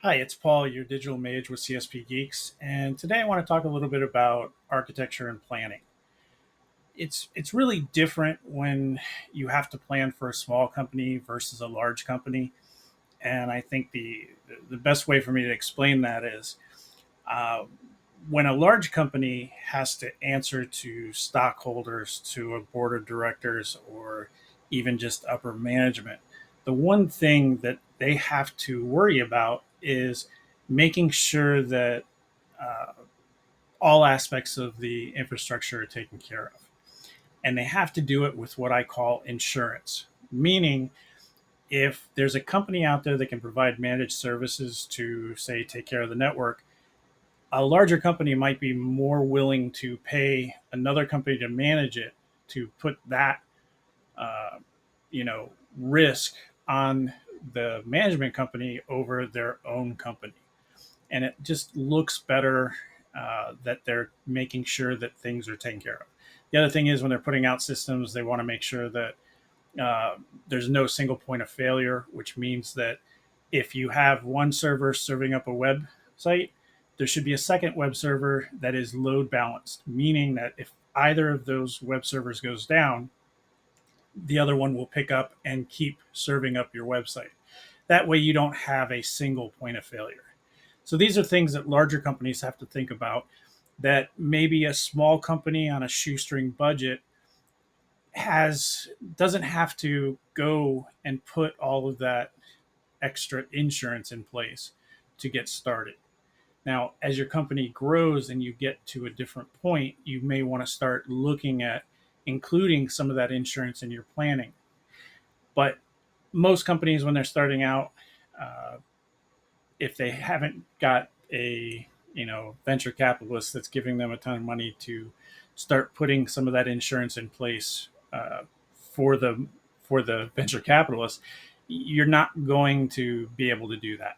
Hi, it's Paul, your Digital Mage with CSP Geeks, and today I want to talk a little bit about architecture and planning. It's really different when you have to plan for a small company versus a large company, and I think the best way for me to explain that is uh, when a large company has to answer to stockholders, to a board of directors, or even just upper management, the one thing that they have to worry about is making sure that uh, all aspects of the infrastructure are taken care of. And they have to do it with what I call insurance, meaning if there's a company out there that can provide managed services to, say, take care of the network, a larger company might be more willing to pay another company to manage it, to put that uh, risk on the management company over their own company. And it just looks better that they're making sure that things are taken care of. The other thing is when they're putting out systems, they want to make sure that there's no single point of failure, which means that if you have one server serving up a website, there should be a second web server that is load balanced, meaning that if either of those web servers goes down, the other one will pick up and keep serving up your website. That way, you don't have a single point of failure. So, these are things that larger companies have to think about that maybe a small company on a shoestring budget has doesn't have to go and put all of that extra insurance in place to get started. Now, as your company grows and you get to a different point, you may want to start looking at including some of that insurance in your planning. But most companies, when they're starting out, uh, if they haven't got a venture capitalist that's giving them a ton of money to start putting some of that insurance in place for the for the venture capitalist, you're not going to be able to do that.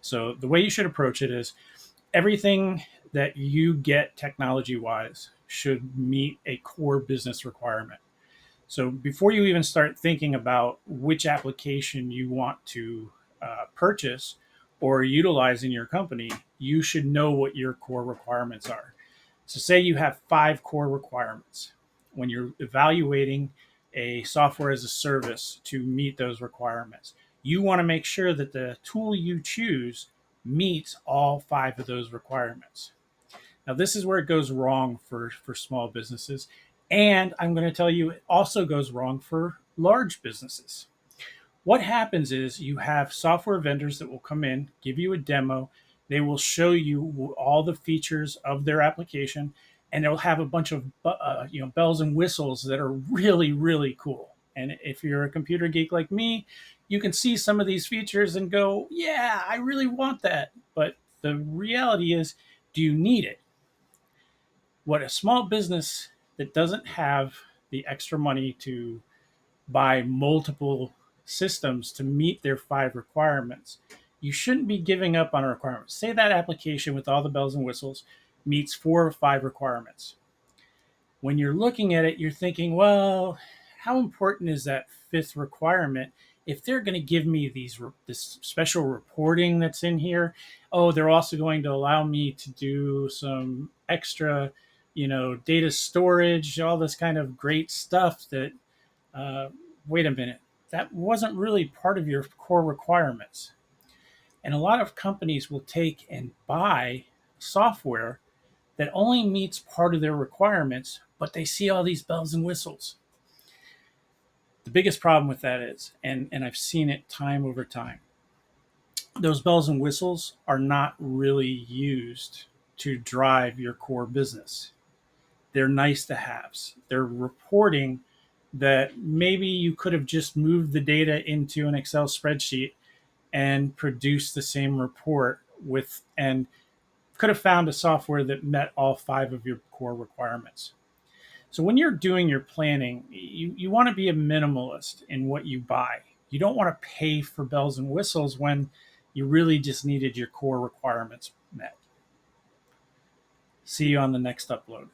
So the way you should approach it is everything that you get technology wise should meet a core business requirement. So before you even start thinking about which application you want to purchase or utilize in your company, you should know what your core requirements are. So, say you have five core requirements. When you're evaluating a software as a service to meet those requirements, you want to make sure that the tool you choose meets all five of those requirements. Now, this is where it goes wrong for small businesses. And I'm going to tell you, it also goes wrong for large businesses. What happens is you have software vendors that will come in, give you a demo. They will show you all the features of their application, and they'll have a bunch of bells and whistles that are really, really cool. And if you're a computer geek like me, you can see some of these features and go, yeah, I really want that. But the reality is, do you need it? What a small business that doesn't have the extra money to buy multiple systems to meet their five requirements, you shouldn't be giving up on a requirement. Say that application with all the bells and whistles meets four or five requirements. When you're looking at it, you're thinking, well, how important is that fifth requirement? If they're going to give me this special reporting that's in here, oh, they're also going to allow me to do some extra, data storage, all this kind of great stuff that wait a minute, that wasn't really part of your core requirements. And a lot of companies will take and buy software that only meets part of their requirements, but they see all these bells and whistles. The biggest problem with that is, and I've seen it time over time, those bells and whistles are not really used to drive your core business. They're nice to haves. They're reporting that maybe you could have just moved the data into an Excel spreadsheet and produced the same report with and could have found a software that met all five of your core requirements. So when you're doing your planning, you want to be a minimalist in what you buy. You don't want to pay for bells and whistles when you really just needed your core requirements met. See you on the next upload.